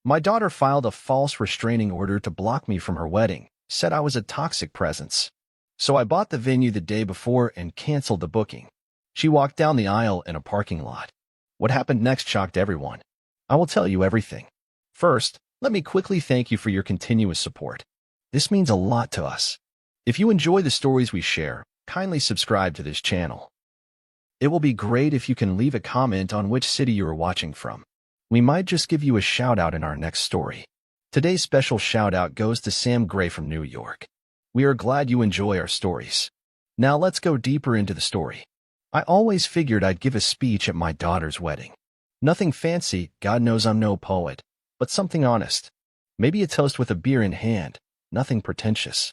My daughter filed a false restraining order to block me from her wedding, said I was a toxic presence. So I bought the venue the day before and canceled the booking. She walked down the aisle in a parking lot. What happened next shocked everyone. I will tell you everything. First, let me quickly thank you for your continuous support. This means a lot to us. If you enjoy the stories we share, kindly subscribe to this channel. It will be great if you can leave a comment on which city you are watching from. We might just give you a shout-out in our next story. Today's special shout-out goes to Sam Gray from New York. We are glad you enjoy our stories. Now let's go deeper into the story. I always figured I'd give a speech at my daughter's wedding. Nothing fancy, God knows I'm no poet, but something honest. Maybe a toast with a beer in hand, nothing pretentious.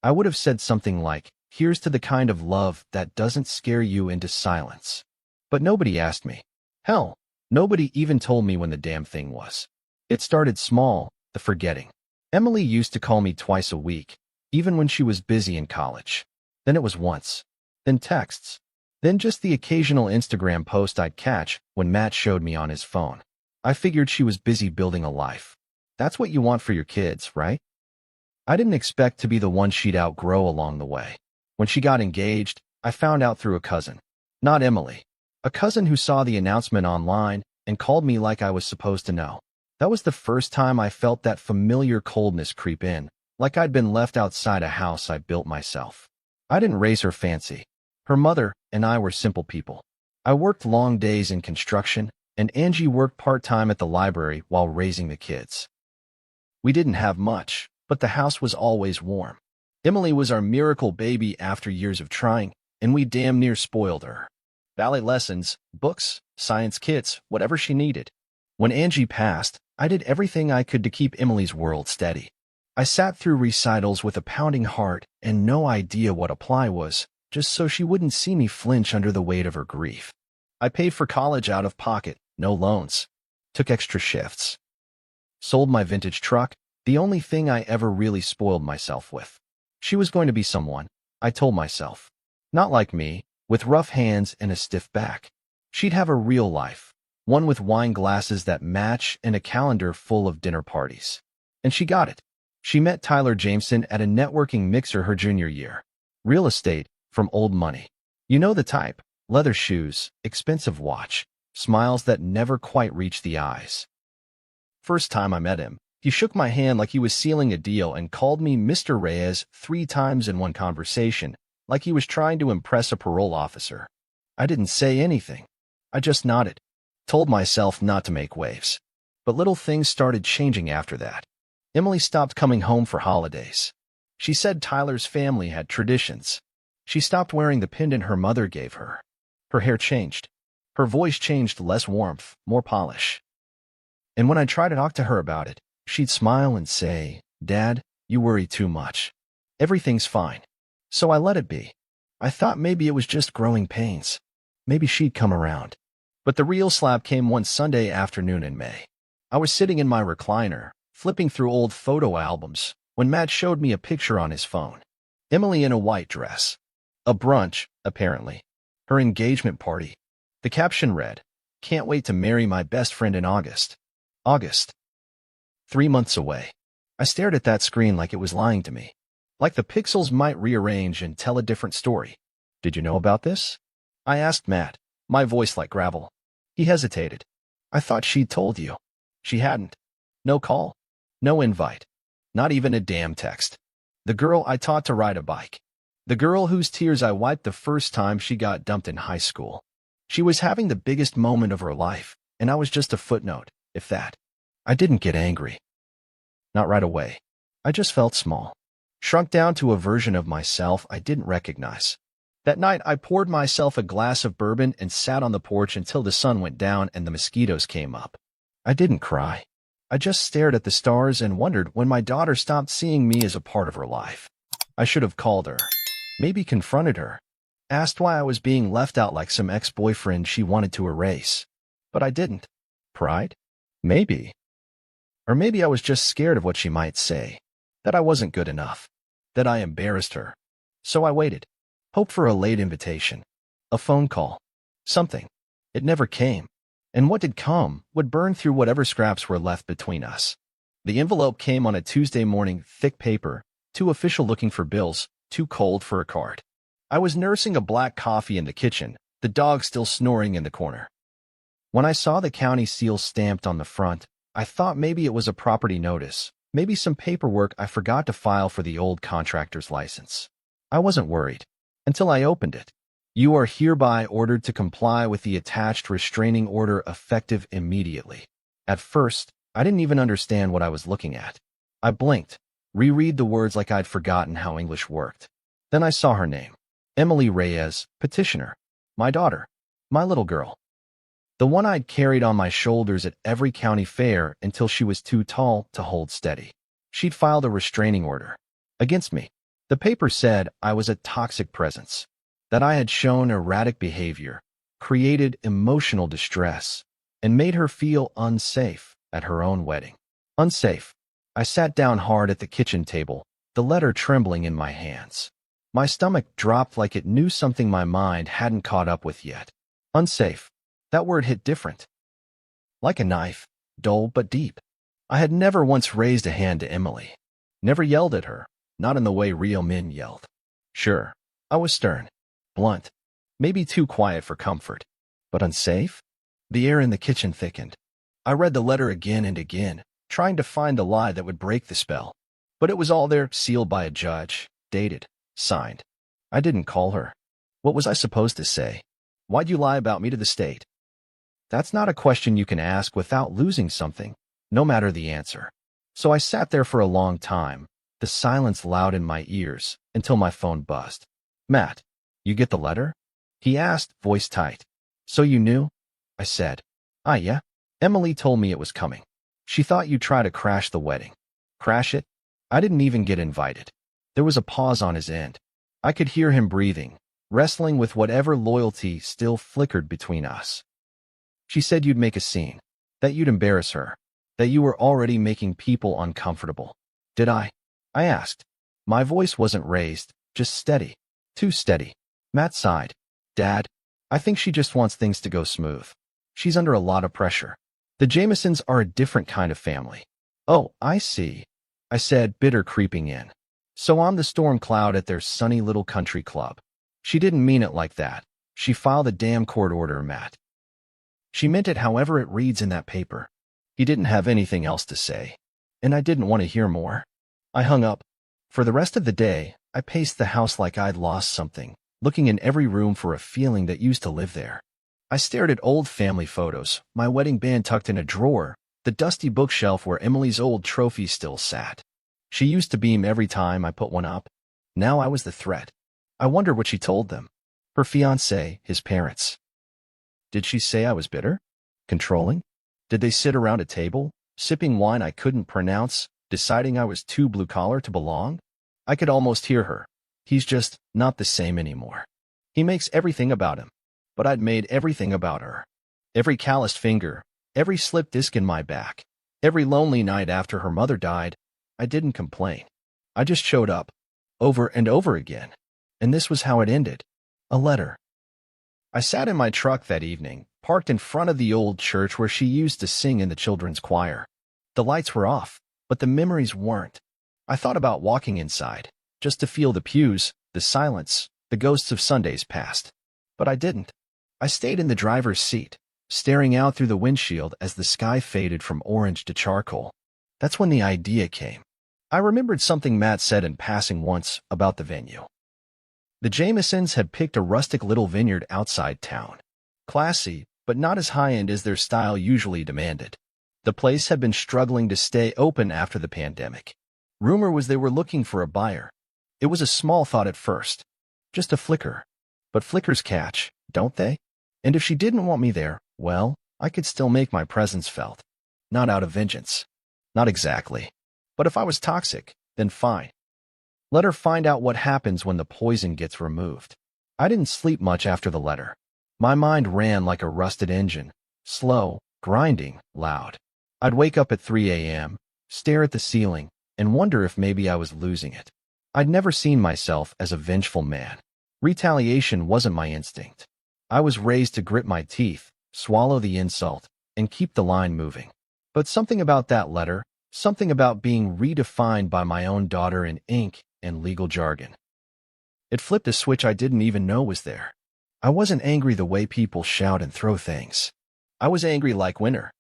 I would have said something like, here's to the kind of love that doesn't scare you into silence. But nobody asked me. Hell, nobody even told me when the damn thing was. It started small, the forgetting. Emily used to call me twice a week, even when she was busy in college. Then it was once. Then texts. Then just the occasional Instagram post I'd catch when Matt showed me on his phone. I figured she was busy building a life. That's what you want for your kids, right? I didn't expect to be the one she'd outgrow along the way. When she got engaged, I found out through a cousin. Not Emily. A cousin who saw the announcement online and called me like I was supposed to know. That was the first time I felt that familiar coldness creep in, like I'd been left outside a house I built myself. I didn't raise her fancy. Her mother and I were simple people. I worked long days in construction, and Angie worked part-time at the library while raising the kids. We didn't have much, but the house was always warm. Emily was our miracle baby after years of trying, and we damn near spoiled her. Ballet lessons, books, science kits, whatever she needed. When Angie passed, I did everything I could to keep Emily's world steady. I sat through recitals with a pounding heart and no idea what apply was, just so she wouldn't see me flinch under the weight of her grief. I paid for college out of pocket, no loans. Took extra shifts. Sold my vintage truck, the only thing I ever really spoiled myself with. She was going to be someone, I told myself. Not like me, with rough hands and a stiff back. She'd have a real life, one with wine glasses that match and a calendar full of dinner parties. And she got it. She met Tyler Jameson at a networking mixer her junior year. Real estate, from old money. You know the type. Leather shoes, expensive watch, smiles that never quite reach the eyes. First time I met him, he shook my hand like he was sealing a deal and called me Mr. Reyes 3 times in one conversation, like he was trying to impress a parole officer. I didn't say anything. I just nodded. Told myself not to make waves. But little things started changing after that. Emily stopped coming home for holidays. She said Tyler's family had traditions. She stopped wearing the pendant her mother gave her. Her hair changed. Her voice changed, less warmth, more polish. And when I tried to talk to her about it, she'd smile and say, "Dad, you worry too much. Everything's fine." So I let it be. I thought maybe it was just growing pains. Maybe she'd come around. But the real slap came one Sunday afternoon in May. I was sitting in my recliner, flipping through old photo albums, when Matt showed me a picture on his phone. Emily in a white dress. A brunch, apparently. Her engagement party. The caption read, "Can't wait to marry my best friend in August." August. 3 months away. I stared at that screen like it was lying to me. Like the pixels might rearrange and tell a different story. "Did you know about this?" I asked Matt, my voice like gravel. He hesitated. "I thought she'd told you." She hadn't. No call. No invite. Not even a damn text. The girl I taught to ride a bike. The girl whose tears I wiped the first time she got dumped in high school. She was having the biggest moment of her life, and I was just a footnote, if that. I didn't get angry. Not right away. I just felt small. Shrunk down to a version of myself I didn't recognize. That night, I poured myself a glass of bourbon and sat on the porch until the sun went down and the mosquitoes came up. I didn't cry. I just stared at the stars and wondered when my daughter stopped seeing me as a part of her life. I should have called her. Maybe confronted her. Asked why I was being left out like some ex-boyfriend she wanted to erase. But I didn't. Pride? Maybe. Or maybe I was just scared of what she might say. That I wasn't good enough. That I embarrassed her. So I waited. Hoped for a late invitation. A phone call. Something. It never came. And what did come would burn through whatever scraps were left between us. The envelope came on a Tuesday morning, thick paper, too official looking for bills, too cold for a card. I was nursing a black coffee in the kitchen, the dog still snoring in the corner. When I saw the county seal stamped on the front, I thought maybe it was a property notice, maybe some paperwork I forgot to file for the old contractor's license. I wasn't worried until I opened it. You are hereby ordered to comply with the attached restraining order effective immediately. At first, I didn't even understand what I was looking at. I blinked, reread the words like I'd forgotten how English worked. Then I saw her name. Emily Reyes, petitioner. My daughter. My little girl. The one I'd carried on my shoulders at every county fair until she was too tall to hold steady. She'd filed a restraining order against me. The paper said I was a toxic presence, that I had shown erratic behavior, created emotional distress, and made her feel unsafe at her own wedding. Unsafe. I sat down hard at the kitchen table, the letter trembling in my hands. My stomach dropped like it knew something my mind hadn't caught up with yet. Unsafe. That word hit different. Like a knife, dull but deep. I had never once raised a hand to Emily. Never yelled at her, not in the way real men yelled. Sure, I was stern, blunt, maybe too quiet for comfort. But unsafe? The air in the kitchen thickened. I read the letter again and again, trying to find the lie that would break the spell. But it was all there, sealed by a judge, dated, signed. I didn't call her. What was I supposed to say? Why'd you lie about me to the state? That's not a question you can ask without losing something, no matter the answer. So I sat there for a long time, the silence loud in my ears, until my phone buzzed. Matt, you get the letter? He asked, voice tight. So you knew? I said. Yeah. Emily told me it was coming. She thought you'd try to crash the wedding. Crash it? I didn't even get invited. There was a pause on his end. I could hear him breathing, wrestling with whatever loyalty still flickered between us. She said you'd make a scene, that you'd embarrass her, that you were already making people uncomfortable. Did I? I asked. My voice wasn't raised, just steady. Too steady. Matt sighed. Dad, I think she just wants things to go smooth. She's under a lot of pressure. The Jamesons are a different kind of family. Oh, I see, I said, bitter creeping in. So I'm the storm cloud at their sunny little country club. She didn't mean it like that. She filed a damn court order, Matt. She meant it however it reads in that paper. He didn't have anything else to say, and I didn't want to hear more. I hung up. For the rest of the day, I paced the house like I'd lost something, looking in every room for a feeling that used to live there. I stared at old family photos, my wedding band tucked in a drawer, the dusty bookshelf where Emily's old trophies still sat. She used to beam every time I put one up. Now I was the threat. I wondered what she told them. Her fiancé, his parents. Did she say I was bitter? Controlling? Did they sit around a table, sipping wine I couldn't pronounce, deciding I was too blue-collar to belong? I could almost hear her. He's just not the same anymore. He makes everything about him. But I'd made everything about her. Every calloused finger, every slipped disc in my back, every lonely night after her mother died, I didn't complain. I just showed up, over and over again. And this was how it ended. A letter. I sat in my truck that evening, parked in front of the old church where she used to sing in the children's choir. The lights were off, but the memories weren't. I thought about walking inside, just to feel the pews, the silence, the ghosts of Sundays past. But I didn't. I stayed in the driver's seat, staring out through the windshield as the sky faded from orange to charcoal. That's when the idea came. I remembered something Matt said in passing once about the venue. The Jamesons had picked a rustic little vineyard outside town. Classy, but not as high-end as their style usually demanded. The place had been struggling to stay open after the pandemic. Rumor was they were looking for a buyer. It was a small thought at first. Just a flicker. But flickers catch, don't they? And if she didn't want me there, well, I could still make my presence felt. Not out of vengeance. Not exactly. But if I was toxic, then fine. Let her find out what happens when the poison gets removed. I didn't sleep much after the letter. My mind ran like a rusted engine. Slow, grinding, loud. I'd wake up at 3 a.m., stare at the ceiling, and wonder if maybe I was losing it. I'd never seen myself as a vengeful man. Retaliation wasn't my instinct. I was raised to grit my teeth, swallow the insult, and keep the line moving. But something about that letter, something about being redefined by my own daughter in ink and legal jargon. It flipped a switch I didn't even know was there. I wasn't angry the way people shout and throw things. I was angry like winter.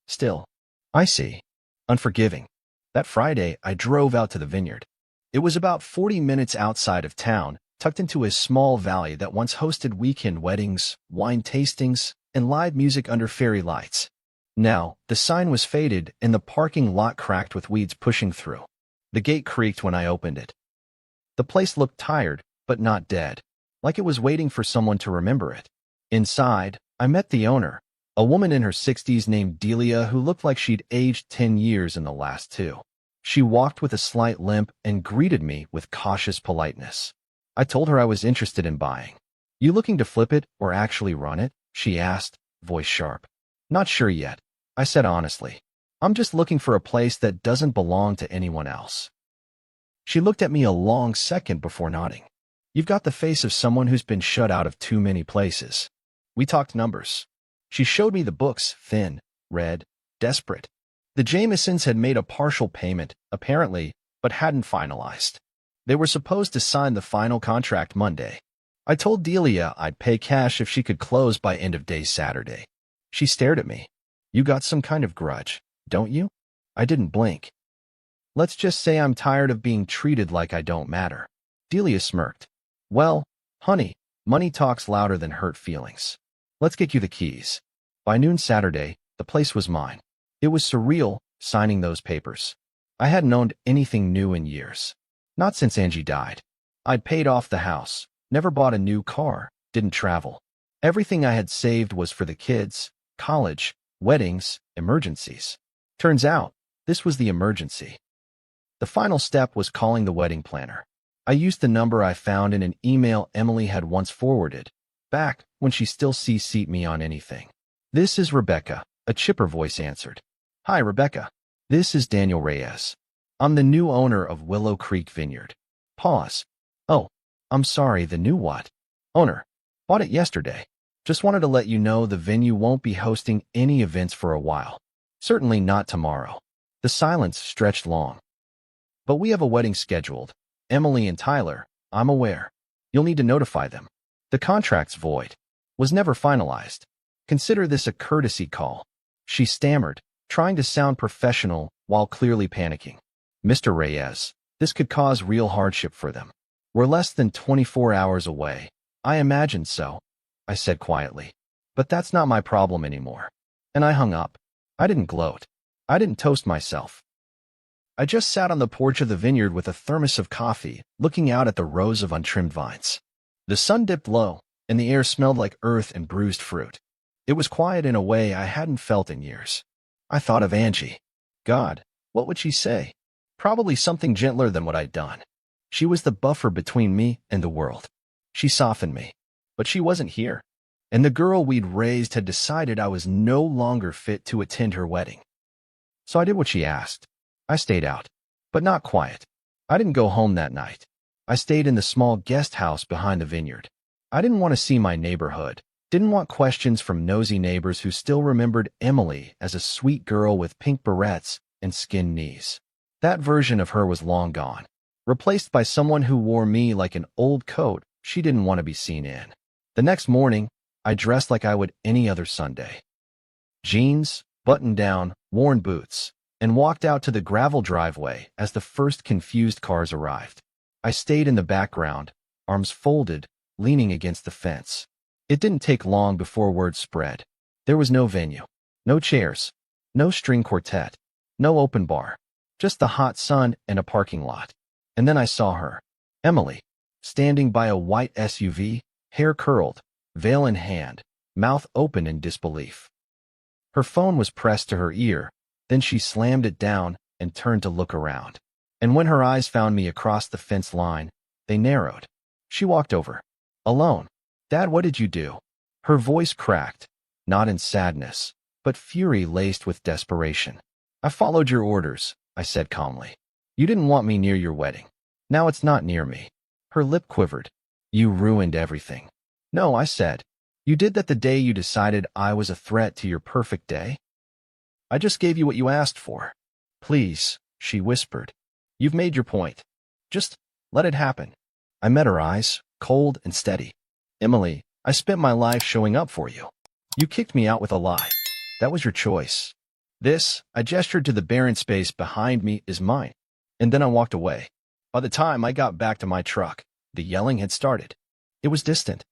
Still. Icy. Unforgiving. That Friday, I drove out to the vineyard. It was about 40 minutes outside of town, tucked into a small valley that once hosted weekend weddings, wine tastings, and live music under fairy lights. Now, the sign was faded and the parking lot cracked with weeds pushing through. The gate creaked when I opened it. The place looked tired, but not dead, like it was waiting for someone to remember it. Inside, I met the owner, a woman in her 60s named Delia who looked like she'd aged 10 years in the last 2. She walked with a slight limp and greeted me with cautious politeness. I told her I was interested in buying. "You looking to flip it or actually run it?" she asked, voice sharp. "Not sure yet," I said honestly. "I'm just looking for a place that doesn't belong to anyone else." She looked at me a long second before nodding. "You've got the face of someone who's been shut out of too many places." We talked numbers. She showed me the books, thin, red, desperate. The Jamesons had made a partial payment, apparently, but hadn't finalized. They were supposed to sign the final contract Monday. I told Delia I'd pay cash if she could close by end of day Saturday. She stared at me. "You got some kind of grudge, don't you?" I didn't blink. "Let's just say I'm tired of being treated like I don't matter." Delia smirked. "Well, honey, money talks louder than hurt feelings. Let's get you the keys." By noon Saturday, the place was mine. It was surreal, signing those papers. I hadn't owned anything new in years. Not since Angie died. I'd paid off the house, never bought a new car, didn't travel. Everything I had saved was for the kids, college, weddings, emergencies. Turns out, this was the emergency. The final step was calling the wedding planner. I used the number I found in an email Emily had once forwarded, back when she still CC'd me on anything. "This is Rebecca," a chipper voice answered. "Hi, Rebecca. This is Daniel Reyes. I'm the new owner of Willow Creek Vineyard." Pause. "Oh, I'm sorry, the new what?" "Owner. Bought it yesterday. Just wanted to let you know the venue won't be hosting any events for a while. Certainly not tomorrow." The silence stretched long. "But we have a wedding scheduled. Emily and Tyler, I'm aware. You'll need to notify them. The contract's void. Was never finalized. Consider this a courtesy call." She stammered, trying to sound professional while clearly panicking. "Mr. Reyes, this could cause real hardship for them. We're less than 24 hours away." "I imagined so," I said quietly. "But that's not my problem anymore." And I hung up. I didn't gloat. I didn't toast myself. I just sat on the porch of the vineyard with a thermos of coffee, looking out at the rows of untrimmed vines. The sun dipped low, and the air smelled like earth and bruised fruit. It was quiet in a way I hadn't felt in years. I thought of Angie. God, what would she say? Probably something gentler than what I'd done. She was the buffer between me and the world. She softened me. But she wasn't here. And the girl we'd raised had decided I was no longer fit to attend her wedding. So I did what she asked. I stayed out. But not quiet. I didn't go home that night. I stayed in the small guest house behind the vineyard. I didn't want to see my neighborhood. Didn't want questions from nosy neighbors who still remembered Emily as a sweet girl with pink barrettes and skinned knees. That version of her was long gone, replaced by someone who wore me like an old coat she didn't want to be seen in. The next morning, I dressed like I would any other Sunday. Jeans, button-down, worn boots, and walked out to the gravel driveway as the first confused cars arrived. I stayed in the background, arms folded, leaning against the fence. It didn't take long before word spread. There was no venue, no chairs, no string quartet, no open bar, just the hot sun and a parking lot. And then I saw her, Emily, standing by a white SUV, hair curled, veil in hand, mouth open in disbelief. Her phone was pressed to her ear, then she slammed it down and turned to look around. And when her eyes found me across the fence line, they narrowed. She walked over. "Alone. Dad, what did you do?" Her voice cracked, not in sadness, but fury laced with desperation. "I followed your orders," I said calmly. "You didn't want me near your wedding. Now it's not near me." Her lip quivered. "You ruined everything." "No," I said. You did that the day you decided I was a threat to your perfect day? I just gave you what you asked for. Please, she whispered. You've made your point. Just let it happen. I met her eyes, cold and steady. Emily, I spent my life showing up for you. You kicked me out with a lie. That was your choice. This, I gestured to the barren space behind me, is mine. And then I walked away. By the time I got back to my truck, the yelling had started. It was distant.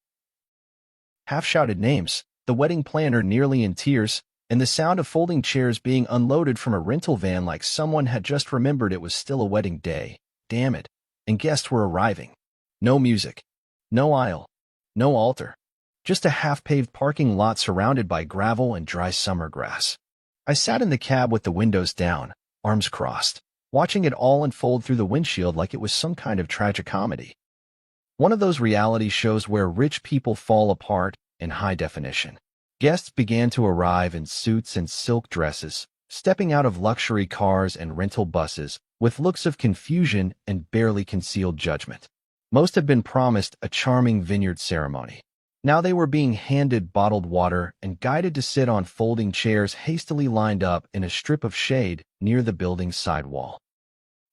Half-shouted names, the wedding planner nearly in tears, and the sound of folding chairs being unloaded from a rental van like someone had just remembered it was still a wedding day. Damn it. And guests were arriving. No music. No aisle. No altar. Just a half-paved parking lot surrounded by gravel and dry summer grass. I sat in the cab with the windows down, arms crossed, watching it all unfold through the windshield like it was some kind of tragicomedy. One of those reality shows where rich people fall apart in high definition. Guests began to arrive in suits and silk dresses, stepping out of luxury cars and rental buses with looks of confusion and barely concealed judgment. Most had been promised a charming vineyard ceremony. Now they were being handed bottled water and guided to sit on folding chairs hastily lined up in a strip of shade near the building's side wall.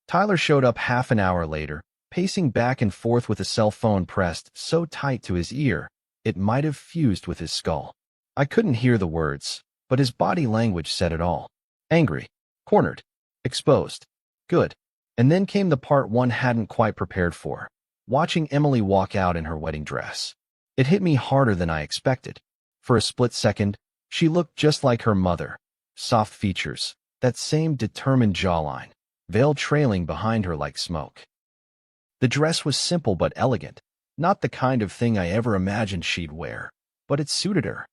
Tyler showed up half an hour later, pacing back and forth with a cell phone pressed so tight to his ear, it might have fused with his skull. I couldn't hear the words, but his body language said it all. Angry, cornered, exposed. Good. And then came the part one hadn't quite prepared for, watching Emily walk out in her wedding dress. It hit me harder than I expected. For a split second, she looked just like her mother. Soft features, that same determined jawline, veil trailing behind her like smoke. The dress was simple but elegant, not the kind of thing I ever imagined she'd wear, but it suited her.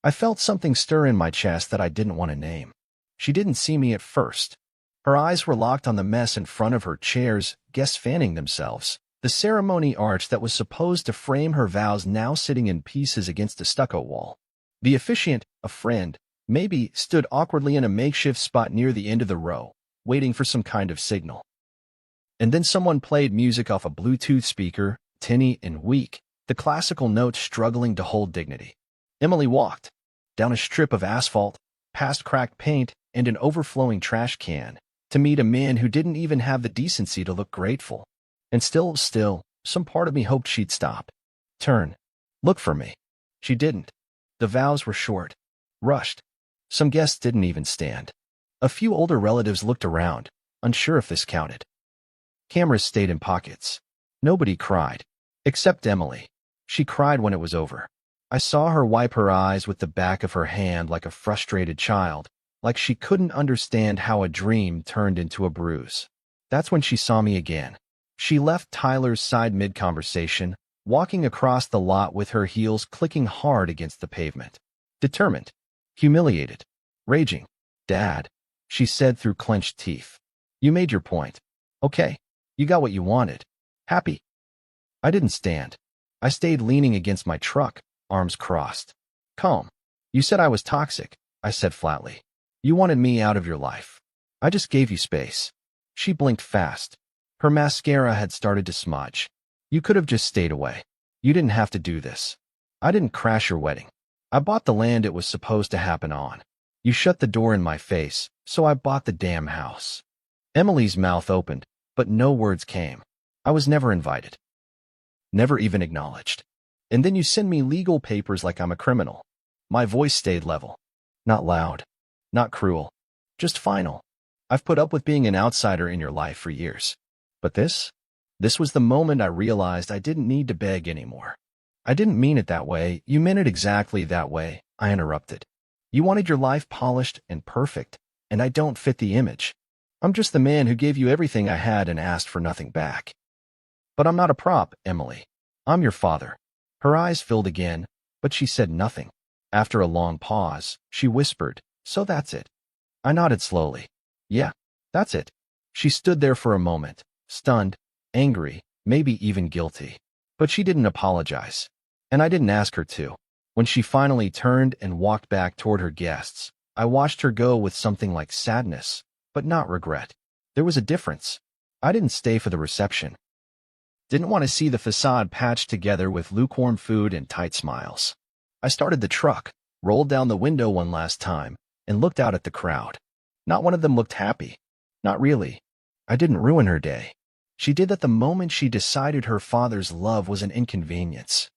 I felt something stir in my chest that I didn't want to name. She didn't see me at first. Her eyes were locked on the mess in front of her chairs, guests fanning themselves. The ceremony arch that was supposed to frame her vows now sitting in pieces against a stucco wall. The officiant, a friend, maybe, stood awkwardly in a makeshift spot near the end of the row, waiting for some kind of signal. And then someone played music off a Bluetooth speaker, tinny and weak, the classical notes struggling to hold dignity. Emily walked down a strip of asphalt, past cracked paint and an overflowing trash can, to meet a man who didn't even have the decency to look grateful. And still, some part of me hoped she'd stop. Turn. Look for me. She didn't. The vows were short. Rushed. Some guests didn't even stand. A few older relatives looked around, unsure if this counted. Cameras stayed in pockets. Nobody cried. Except Emily. She cried when it was over. I saw her wipe her eyes with the back of her hand like a frustrated child, like she couldn't understand how a dream turned into a bruise. That's when she saw me again. She left Tyler's side mid-conversation, walking across the lot with her heels clicking hard against the pavement. Determined. Humiliated. Raging. Dad, she said through clenched teeth. You made your point. Okay. You got what you wanted. Happy. I didn't stand. I stayed leaning against my truck, arms crossed. Calm. You said I was toxic, I said flatly. You wanted me out of your life. I just gave you space. She blinked fast. Her mascara had started to smudge. You could have just stayed away. You didn't have to do this. I didn't crash your wedding. I bought the land it was supposed to happen on. You shut the door in my face, so I bought the damn house. Emily's mouth opened, but no words came. I was never invited. Never even acknowledged. And then you send me legal papers like I'm a criminal. My voice stayed level. Not loud. Not cruel. Just final. I've put up with being an outsider in your life for years. But this was the moment I realized I didn't need to beg anymore. I didn't mean it that way. You meant it exactly that way, I interrupted. You wanted your life polished and perfect, and I don't fit the image. I'm just the man who gave you everything I had and asked for nothing back. But I'm not a prop, Emily. I'm your father. Her eyes filled again, but she said nothing. After a long pause, she whispered, So that's it. I nodded slowly. Yeah, that's it. She stood there for a moment, stunned, angry, maybe even guilty. But she didn't apologize. And I didn't ask her to. When she finally turned and walked back toward her guests, I watched her go with something like sadness, but not regret. There was a difference. I didn't stay for the reception. Didn't want to see the facade patched together with lukewarm food and tight smiles. I started the truck, rolled down the window one last time, and looked out at the crowd. Not one of them looked happy. Not really. I didn't ruin her day. She did that the moment she decided her father's love was an inconvenience.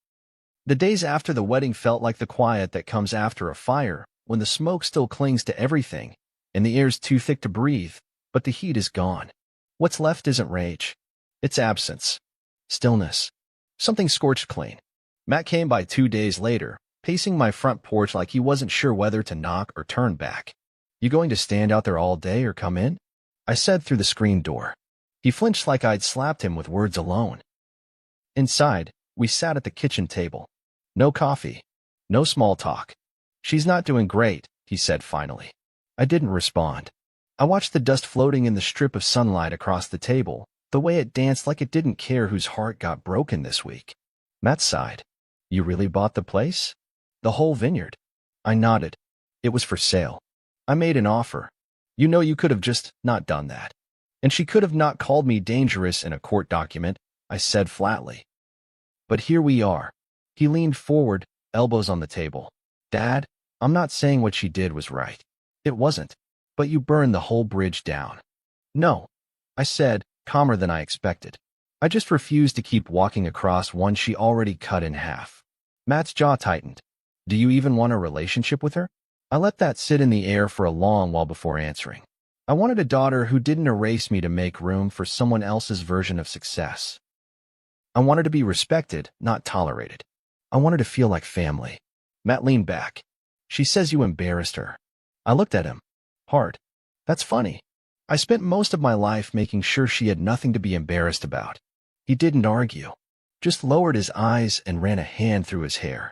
The days after the wedding felt like the quiet that comes after a fire, when the smoke still clings to everything, and the air's too thick to breathe, but the heat is gone. What's left isn't rage. It's absence. Stillness. Something scorched clean. Matt came by 2 days later, pacing my front porch like he wasn't sure whether to knock or turn back. "You going to stand out there all day or come in?" I said through the screen door. He flinched like I'd slapped him with words alone. Inside, we sat at the kitchen table. No coffee. No small talk. "She's not doing great," he said finally. I didn't respond. I watched the dust floating in the strip of sunlight across the table, the way it danced like it didn't care whose heart got broken this week. Matt sighed. "You really bought the place?" "The whole vineyard." I nodded. "It was for sale. I made an offer. You know, you could have just not done that. And she could have not called me dangerous in a court document," I said flatly. "But here we are." He leaned forward, elbows on the table. "Dad, I'm not saying what she did was right. It wasn't. But you burned the whole bridge down." "No," I said, calmer than I expected. "I just refuse to keep walking across one she already cut in half." Matt's jaw tightened. "Do you even want a relationship with her?" I let that sit in the air for a long while before answering. I wanted a daughter who didn't erase me to make room for someone else's version of success. I wanted to be respected, not tolerated. I wanted to feel like family. Matt leaned back. "She says you embarrassed her." I looked at him. Hard. "That's funny. I spent most of my life making sure she had nothing to be embarrassed about." He didn't argue. Just lowered his eyes and ran a hand through his hair.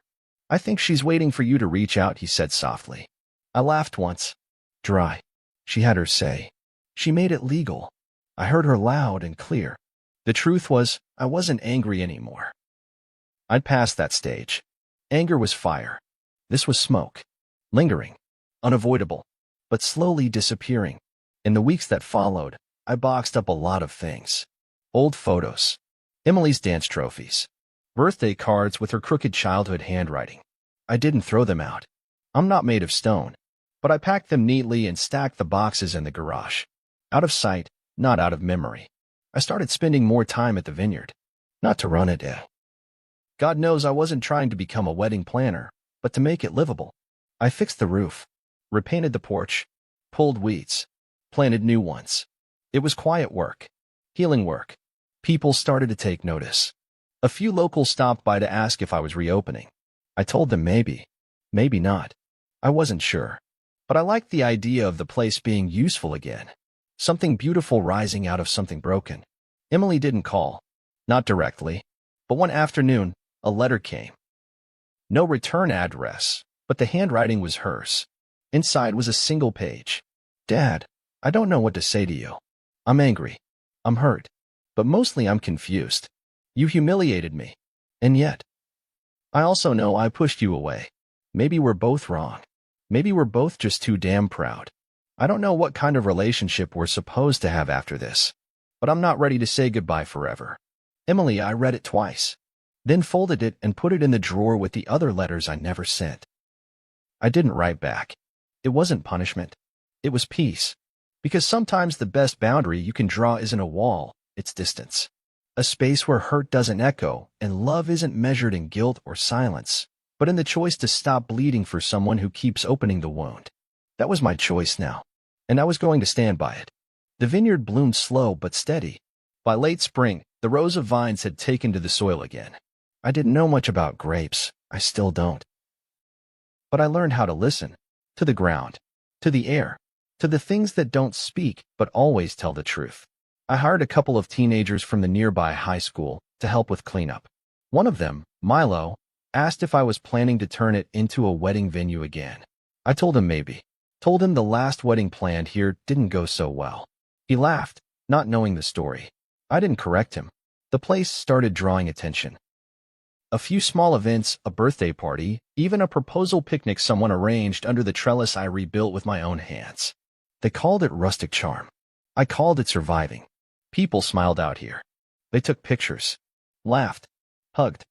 "I think she's waiting for you to reach out," he said softly. I laughed once. Dry. She had her say. She made it legal. I heard her loud and clear. The truth was, I wasn't angry anymore. I'd passed that stage. Anger was fire. This was smoke. Lingering. Unavoidable. But slowly disappearing. In the weeks that followed, I boxed up a lot of things. Old photos. Emily's dance trophies. Birthday cards with her crooked childhood handwriting. I didn't throw them out. I'm not made of stone. But I packed them neatly and stacked the boxes in the garage. Out of sight, not out of memory. I started spending more time at the vineyard. Not to run it. God knows I wasn't trying to become a wedding planner, but to make it livable. I fixed the roof, repainted the porch, pulled weeds, planted new ones. It was quiet work, healing work. People started to take notice. A few locals stopped by to ask if I was reopening. I told them maybe, maybe not. I wasn't sure. But I liked the idea of the place being useful again. Something beautiful rising out of something broken. Emily didn't call. Not directly. But one afternoon, a letter came. No return address, but the handwriting was hers. Inside was a single page. "Dad, I don't know what to say to you. I'm angry. I'm hurt. But mostly I'm confused. You humiliated me. And yet, I also know I pushed you away. Maybe we're both wrong. Maybe we're both just too damn proud. I don't know what kind of relationship we're supposed to have after this. But I'm not ready to say goodbye forever." Emily, I read it twice. Then folded it and put it in the drawer with the other letters I never sent. I didn't write back. It wasn't punishment. It was peace. Because sometimes the best boundary you can draw isn't a wall, it's distance. A space where hurt doesn't echo and love isn't measured in guilt or silence, but in the choice to stop bleeding for someone who keeps opening the wound. That was my choice now, and I was going to stand by it. The vineyard bloomed slow but steady. By late spring, the rows of vines had taken to the soil again. I didn't know much about grapes. I still don't. But I learned how to listen. To the ground. To the air. To the things that don't speak but always tell the truth. I hired a couple of teenagers from the nearby high school to help with cleanup. One of them, Milo, asked if I was planning to turn it into a wedding venue again. I told him maybe. Told him the last wedding planned here didn't go so well. He laughed, not knowing the story. I didn't correct him. The place started drawing attention. A few small events, a birthday party, even a proposal picnic someone arranged under the trellis I rebuilt with my own hands. They called it rustic charm. I called it surviving. People smiled out here. They took pictures, laughed, hugged.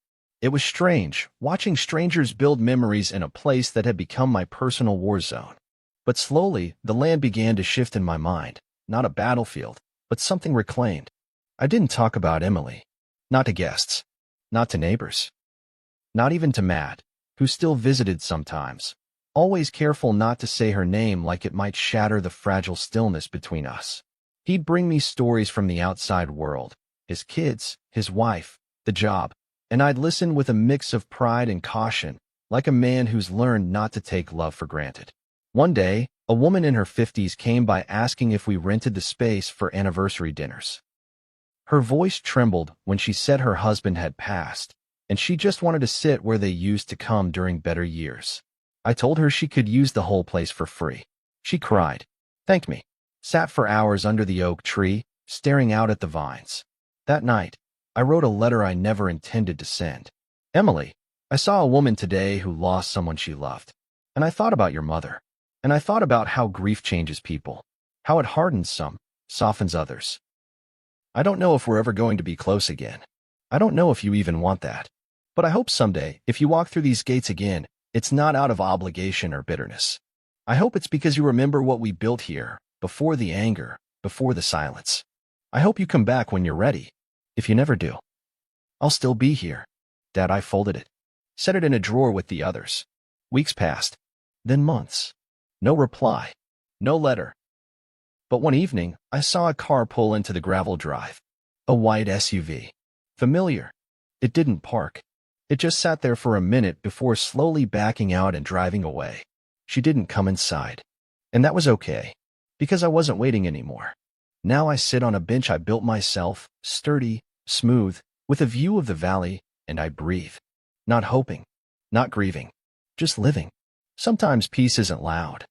It was strange, watching strangers build memories in a place that had become my personal war zone. But slowly, the land began to shift in my mind, not a battlefield, but something reclaimed. I didn't talk about Emily. Not to guests. Not to neighbors. Not even to Matt, who still visited sometimes, always careful not to say her name like it might shatter the fragile stillness between us. He'd bring me stories from the outside world, his kids, his wife, the job, and I'd listen with a mix of pride and caution, like a man who's learned not to take love for granted. One day, a woman in her 50s came by asking if we rented the space for anniversary dinners. Her voice trembled when she said her husband had passed, and she just wanted to sit where they used to come during better years. I told her she could use the whole place for free. She cried, thanked me, sat for hours under the oak tree, staring out at the vines. That night, I wrote a letter I never intended to send. Emily, I saw a woman today who lost someone she loved. And I thought about your mother. And I thought about how grief changes people, how it hardens some, softens others. I don't know if we're ever going to be close again. I don't know if you even want that. But I hope someday, if you walk through these gates again, it's not out of obligation or bitterness. I hope it's because you remember what we built here, before the anger, before the silence. I hope you come back when you're ready. If you never do, I'll still be here. Dad, I folded it. Set it in a drawer with the others. Weeks passed. Then months. No reply. No letter. But one evening, I saw a car pull into the gravel drive. A white SUV. Familiar. It didn't park. It just sat there for a minute before slowly backing out and driving away. She didn't come inside. And that was okay, because I wasn't waiting anymore. Now I sit on a bench I built myself, sturdy, smooth, with a view of the valley, and I breathe. Not hoping. Not grieving. Just living. Sometimes peace isn't loud.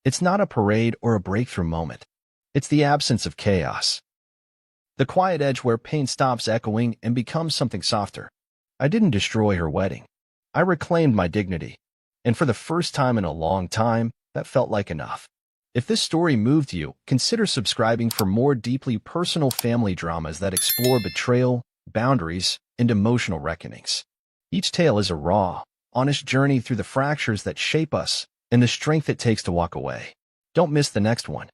It's not a parade or a breakthrough moment. It's the absence of chaos. The quiet edge where pain stops echoing and becomes something softer. I didn't destroy her wedding. I reclaimed my dignity. And for the first time in a long time, that felt like enough. If this story moved you, consider subscribing for more deeply personal family dramas that explore betrayal, boundaries, and emotional reckonings. Each tale is a raw, honest journey through the fractures that shape us and the strength it takes to walk away. Don't miss the next one.